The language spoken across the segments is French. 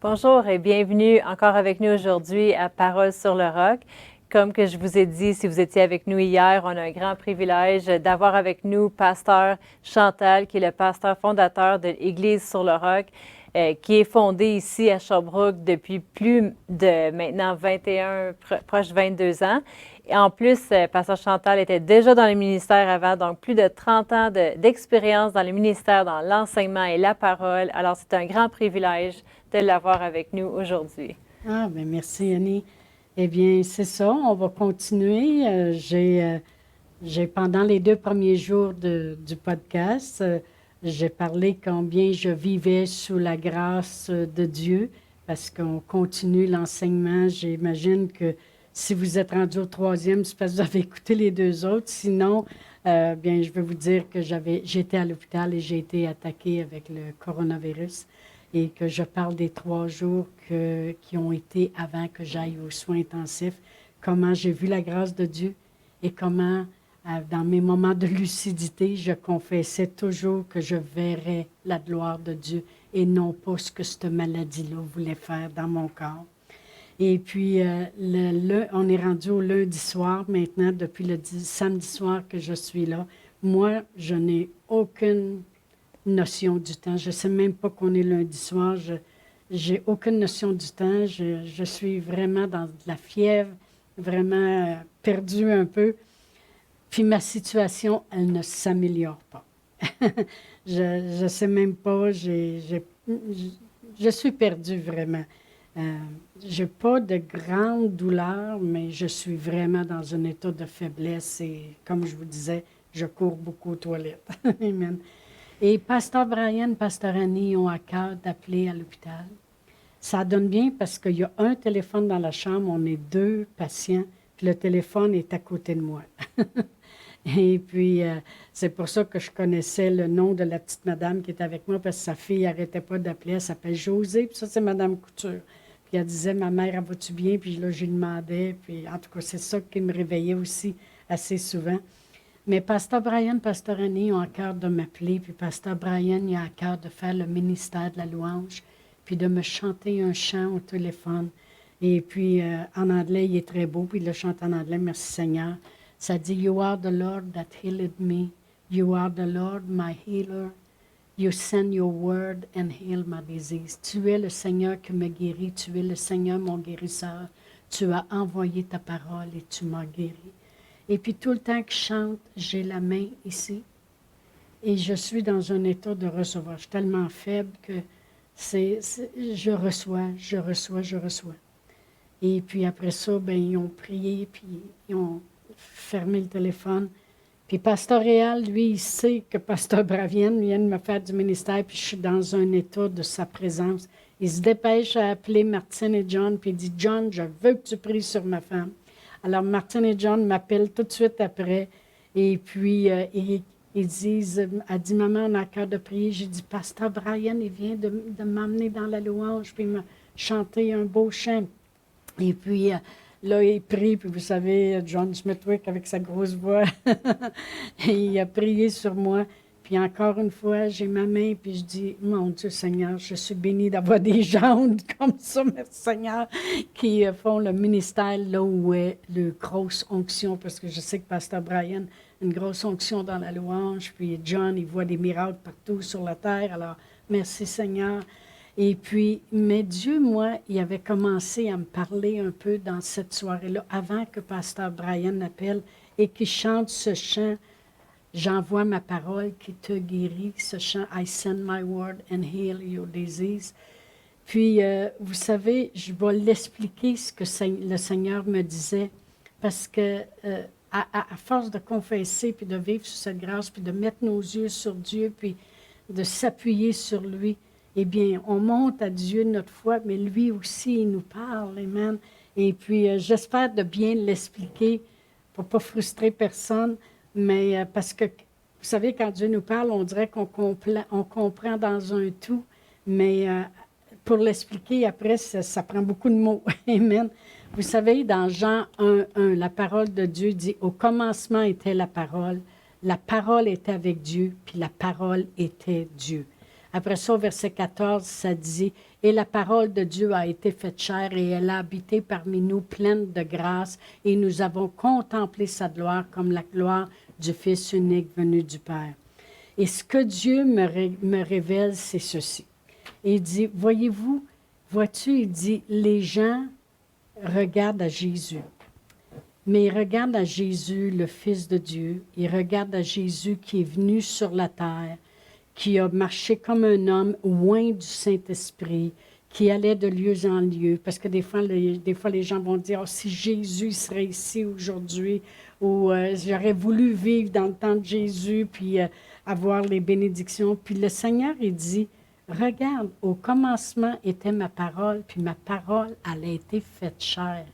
Bonjour et bienvenue encore avec nous aujourd'hui à Parole sur le roc. Comme que je vous ai dit, si vous étiez avec nous hier, on a un grand privilège d'avoir avec nous pasteur Chantal, qui est le pasteur fondateur de l'Église sur le roc, qui est fondée ici à Sherbrooke depuis plus de maintenant 21, proche 22 ans. Et en plus, pasteur Chantal était déjà dans le ministère avant, donc plus de 30 ans d'expérience dans le ministère, dans l'enseignement et la parole. Alors, c'est un grand privilège de l'avoir avec nous aujourd'hui. Ah, bien, merci, Annie. Eh bien, c'est ça, on va continuer. Pendant les 2 premiers jours du podcast, j'ai parlé combien je vivais sous la grâce de Dieu, parce qu'on continue l'enseignement. J'imagine que si vous êtes rendu au troisième, c'est parce que vous avez écouté les 2 autres. Sinon, bien, je vais vous dire que j'étais à l'hôpital et j'ai été attaquée avec le coronavirus et que je parle des 3 jours qui ont été avant que j'aille aux soins intensifs, comment j'ai vu la grâce de Dieu et comment, dans mes moments de lucidité, je confessais toujours que je verrais la gloire de Dieu et non pas ce que cette maladie-là voulait faire dans mon corps. Et puis, on est rendu au lundi soir maintenant, depuis le samedi soir que je suis là. Moi, je n'ai aucune notion du temps. Je ne sais même pas qu'on est lundi soir. Je n'ai aucune notion du temps. Je suis vraiment dans de la fièvre, vraiment perdue un peu. Puis ma situation, elle ne s'améliore pas. Je ne sais même pas. Je suis perdue vraiment. Je n'ai pas de grande douleur, mais je suis vraiment dans un état de faiblesse et, comme je vous disais, je cours beaucoup aux toilettes. Amen. Et Pasteur Brian, Pasteur Annie ont à cœur d'appeler à l'hôpital. Ça donne bien parce qu'il y a un téléphone dans la chambre, on est 2 patients, puis le téléphone est à côté de moi. Et puis, c'est pour ça que je connaissais le nom de la petite madame qui est avec moi, parce que sa fille n'arrêtait pas d'appeler. Elle s'appelle Josée, puis ça, c'est Madame Couture. Puis elle disait, ma mère, elle va-tu bien? Puis là, je lui demandais. Puis en tout cas, c'est ça qui me réveillait aussi assez souvent. Mais Pasteur Brian, Pasteur Annie ont à cœur de m'appeler, puis Pasteur Brian, il a à cœur de faire le ministère de la louange, puis de me chanter un chant au téléphone. Et puis, en anglais, il est très beau, puis il le chante en anglais, merci Seigneur. Ça dit, You are the Lord that healed me. You are the Lord, my healer. You send your word and heal my disease. Tu es le Seigneur qui me guérit. Tu es le Seigneur, mon guérisseur. Tu as envoyé ta parole et tu m'as guéri. Et puis tout le temps que je chante, j'ai la main ici. Et je suis dans un état de recevoir. Je suis tellement faible que je reçois. Et puis après ça, ben, ils ont prié, puis ils ont fermé le téléphone. Puis Pasteur Réal, lui, il sait que Pasteur Bravienne vient de me faire du ministère, puis je suis dans un état de sa présence. Il se dépêche à appeler Martine et John, puis il dit, John, je veux que tu pries sur ma femme. Alors, Martine et John m'appellent tout de suite après. Et puis, ils disent, elle dit, maman, on a à cœur de prier. J'ai dit, Pasteur Brian, il vient de m'emmener dans la louange, puis il m'a chanté un beau chant. Et puis, là, il prie, puis vous savez, John Smithwick, avec sa grosse voix, il a prié sur moi. Puis encore une fois, j'ai ma main, puis je dis, mon Dieu Seigneur, je suis bénie d'avoir des gens comme ça, merci Seigneur, qui font le ministère là où est le grosse onction, parce que je sais que Pasteur Brian a une grosse onction dans la louange, puis John, il voit des miracles partout sur la terre, alors merci Seigneur. Et puis, mais Dieu, moi, il avait commencé à me parler un peu dans cette soirée-là, avant que Pasteur Brian appelle et qu'il chante ce chant. J'envoie ma parole qui te guérit, ce chant I send my word and heal your disease. Puis, vous savez, je vais l'expliquer ce que le Seigneur me disait, parce que à force de confesser, puis de vivre sous cette grâce, puis de mettre nos yeux sur Dieu, puis de s'appuyer sur lui, eh bien, on monte à Dieu notre foi, mais lui aussi, il nous parle, amen. Et puis, j'espère de bien l'expliquer pour ne pas frustrer personne. Mais parce que, vous savez, quand Dieu nous parle, on dirait qu'on comprend dans un tout, mais pour l'expliquer, après, ça prend beaucoup de mots. Amen. Vous savez, dans Jean 1:1, la parole de Dieu dit, « Au commencement était la parole était avec Dieu, puis la parole était Dieu. » Après ça, au verset 14, ça dit, « Et la parole de Dieu a été faite chair et elle a habité parmi nous pleine de grâce et nous avons contemplé sa gloire comme la gloire du Fils unique venu du Père. » Et ce que Dieu me révèle, c'est ceci. Il dit, voyez-vous, vois-tu, il dit, les gens regardent à Jésus. Mais ils regardent à Jésus, le Fils de Dieu. Ils regardent à Jésus qui est venu sur la terre, qui a marché comme un homme loin du Saint-Esprit, qui allait de lieu en lieu. Parce que des fois, les gens vont dire, oh, si Jésus serait ici aujourd'hui, ou j'aurais voulu vivre dans le temps de Jésus, puis avoir les bénédictions. Puis le Seigneur, il dit, regarde, au commencement était ma parole, puis ma parole, elle a été faite chair.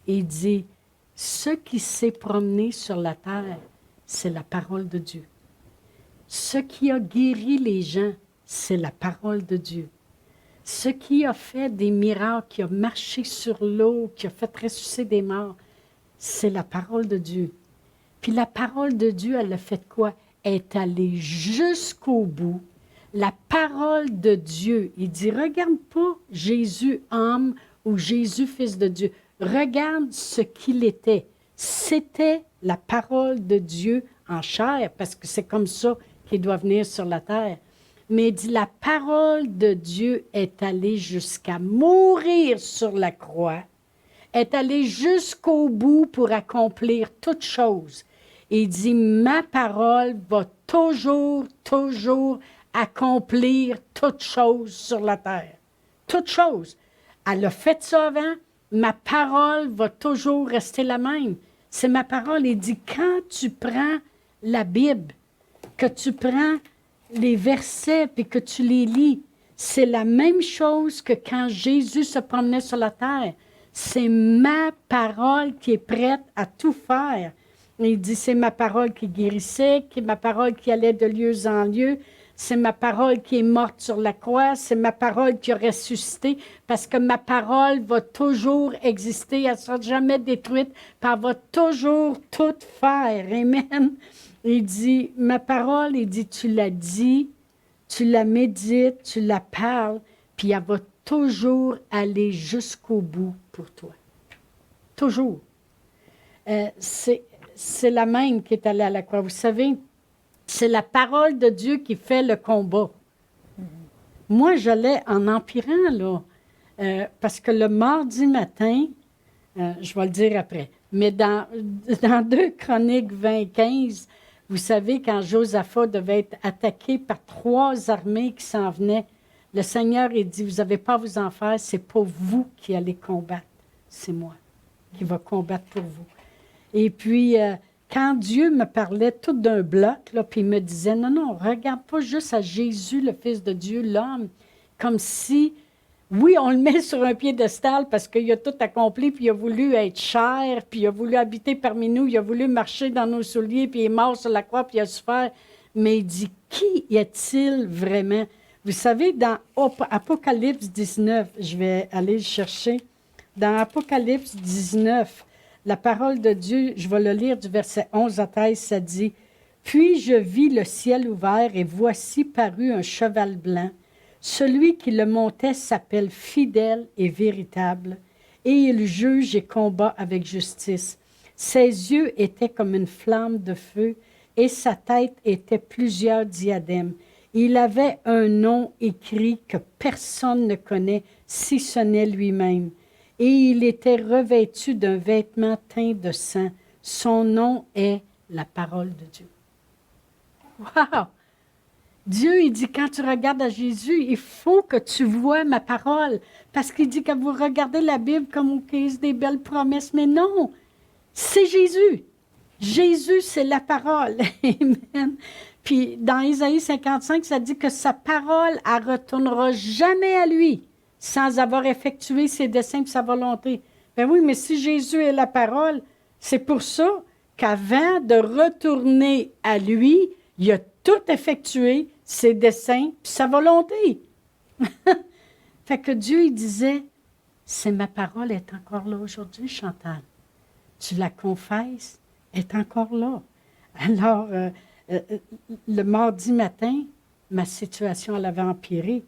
Et il dit, ce qui s'est promené sur la terre, c'est la parole de Dieu. Ce qui a guéri les gens, c'est la parole de Dieu. Ce qui a fait des miracles, qui a marché sur l'eau, qui a fait ressusciter des morts, c'est la parole de Dieu. Puis la parole de Dieu, elle a fait quoi? Elle est allée jusqu'au bout. La parole de Dieu, il dit, regarde pas Jésus homme ou Jésus fils de Dieu. Regarde ce qu'il était. C'était la parole de Dieu en chair, parce que c'est comme ça qu'il doit venir sur la terre. Mais il dit, la parole de Dieu est allée jusqu'à mourir sur la croix, est allée jusqu'au bout pour accomplir toutes choses. Et il dit, ma parole va toujours, toujours accomplir toutes choses sur la terre. Toutes choses. Elle a fait ça avant, ma parole va toujours rester la même. C'est ma parole. Il dit, quand tu prends la Bible, que tu prends les versets puis que tu les lis, c'est la même chose que quand Jésus se promenait sur la terre. C'est ma parole qui est prête à tout faire. Il dit, c'est ma parole qui guérissait, c'est ma parole qui allait de lieu en lieu, c'est ma parole qui est morte sur la croix, c'est ma parole qui a ressuscité, parce que ma parole va toujours exister, elle ne sera jamais détruite, puis elle va toujours tout faire. Amen. Il dit, ma parole, il dit, tu la dis, tu la médites, tu la parles, puis elle va toujours aller jusqu'au bout pour toi. Toujours. C'est la même qui est allée à la croix. Vous savez, c'est la parole de Dieu qui fait le combat. Moi, j'allais en empirant, là, parce que le mardi matin, je vais le dire après, mais dans 2 Chroniques 20-15, vous savez, quand Josaphat devait être attaqué par 3 armées qui s'en venaient, le Seigneur, il dit, vous n'avez pas à vous en faire, c'est pas vous qui allez combattre, c'est moi qui va combattre pour vous. Et puis, quand Dieu me parlait tout d'un bloc, là, puis il me disait, non, non, regarde pas juste à Jésus, le Fils de Dieu, l'homme, comme si, oui, on le met sur un piédestal parce qu'il a tout accompli, puis il a voulu être chair, puis il a voulu habiter parmi nous, il a voulu marcher dans nos souliers, puis il est mort sur la croix, puis il a souffert. Mais il dit, qui est-il vraiment? Vous savez, dans Apocalypse 19, je vais aller le chercher, dans Apocalypse 19, la parole de Dieu, je vais le lire du verset 11 à 13, ça dit, « Puis je vis le ciel ouvert, et voici parut un cheval blanc. Celui qui le montait s'appelle fidèle et véritable, et il juge et combat avec justice. Ses yeux étaient comme une flamme de feu, et sa tête était plusieurs diadèmes. Il avait un nom écrit que personne ne connaît, si ce n'est lui-même. Et il était revêtu d'un vêtement teint de sang. Son nom est la parole de Dieu. » Wow! Dieu, il dit, quand tu regardes à Jésus, il faut que tu vois ma parole. Parce qu'il dit que vous regardez la Bible comme au case des belles promesses. Mais non, c'est Jésus. Jésus, c'est la parole. Amen. Puis dans Isaïe 55, ça dit que sa parole, elle ne retournera jamais à lui sans avoir effectué ses desseins et sa volonté. Ben oui, mais si Jésus est la parole, c'est pour ça qu'avant de retourner à lui, il a tout effectué, ses desseins, puis sa volonté. Fait que Dieu, il disait, c'est ma parole est encore là aujourd'hui, Chantal. Tu la confesses, elle est encore là. Alors, le mardi matin, ma situation elle avait empiré.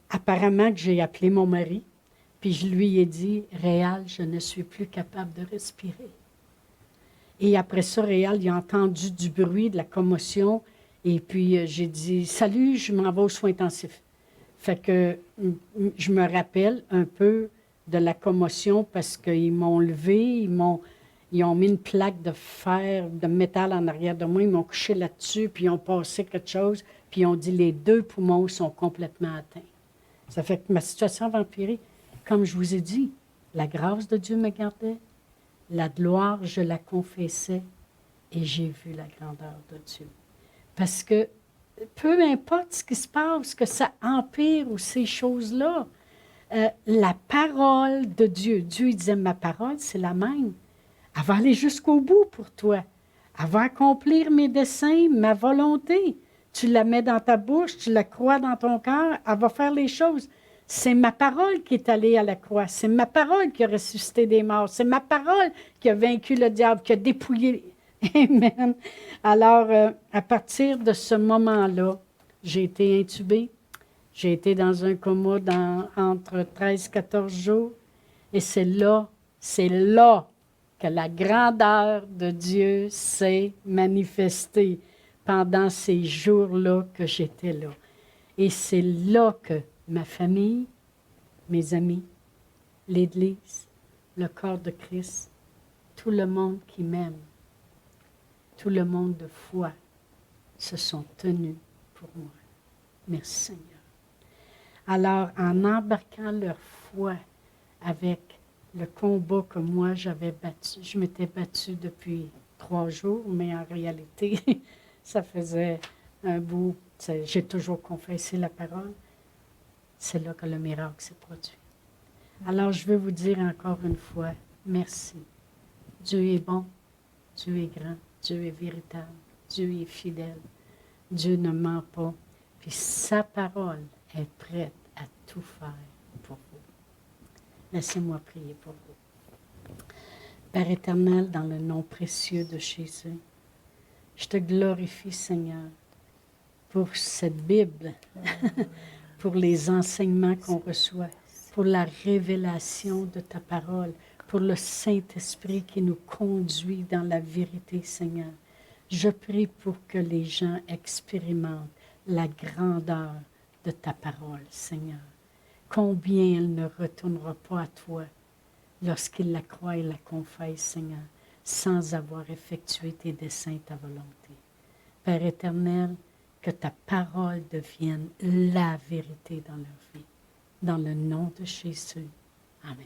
Apparemment que j'ai appelé mon mari, puis je lui ai dit, Réal, je ne suis plus capable de respirer. Et après ça, Réal, il a entendu du bruit, de la commotion, et puis j'ai dit, salut, je m'en vais aux soins intensifs. Fait que je me rappelle un peu de la commotion parce qu'ils m'ont levé, ils ont mis une plaque de fer, de métal en arrière de moi, ils m'ont couché là-dessus, puis ils ont passé quelque chose, puis ils ont dit, les 2 poumons sont complètement atteints. Ça fait que ma situation avait empiré. Comme je vous ai dit, la grâce de Dieu me gardait, la gloire, je la confessais, et j'ai vu la grandeur de Dieu. Parce que peu importe ce qui se passe, que ça empire ou ces choses-là, la parole de Dieu, Dieu il disait, ma parole, c'est la même. Elle va aller jusqu'au bout pour toi. Elle va accomplir mes desseins, ma volonté. Tu la mets dans ta bouche, tu la crois dans ton cœur, elle va faire les choses. C'est ma parole qui est allée à la croix. C'est ma parole qui a ressuscité des morts. C'est ma parole qui a vaincu le diable, qui a dépouillé. Amen. Alors, à partir de ce moment-là, j'ai été intubée. J'ai été dans un coma entre 13 et 14 jours. Et c'est là que la grandeur de Dieu s'est manifestée pendant ces jours-là que j'étais là. Et c'est là que ma famille, mes amis, l'Église, le corps de Christ, tout le monde qui m'aime, tout le monde de foi se sont tenus pour moi. Merci Seigneur. Alors, en embarquant leur foi avec le combat que moi j'avais battu, je m'étais battue depuis 3 jours, mais en réalité, ça faisait un bout. J'ai toujours confessé la parole. C'est là que le miracle s'est produit. Alors, je veux vous dire encore une fois, merci. Dieu est bon, Dieu est grand, Dieu est véritable, Dieu est fidèle. Dieu ne ment pas. Puis sa parole est prête à tout faire pour vous. Laissez-moi prier pour vous. Père éternel, dans le nom précieux de Jésus, je te glorifie, Seigneur, pour cette Bible, pour les enseignements qu'on reçoit, pour la révélation de ta parole, pour le Saint-Esprit qui nous conduit dans la vérité, Seigneur. Je prie pour que les gens expérimentent la grandeur de ta parole, Seigneur. Combien elle ne retournera pas à toi lorsqu'il la croit et la confesse, Seigneur, sans avoir effectué tes desseins, ta volonté. Père éternel, que ta parole devienne la vérité dans leur vie. Dans le nom de Jésus. Amen.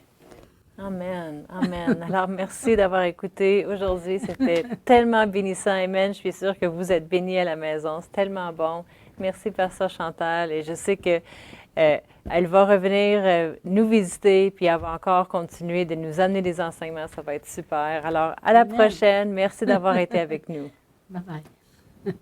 Amen, amen. Alors, merci d'avoir écouté aujourd'hui. C'était tellement bénissant. Amen. Je suis sûre que vous êtes bénis à la maison. C'est tellement bon. Merci, Pasteur Chantal. Et je sais que elle va revenir nous visiter, puis elle va encore continuer de nous amener des enseignements. Ça va être super. Alors, à la prochaine. Merci d'avoir été avec nous. Bye bye.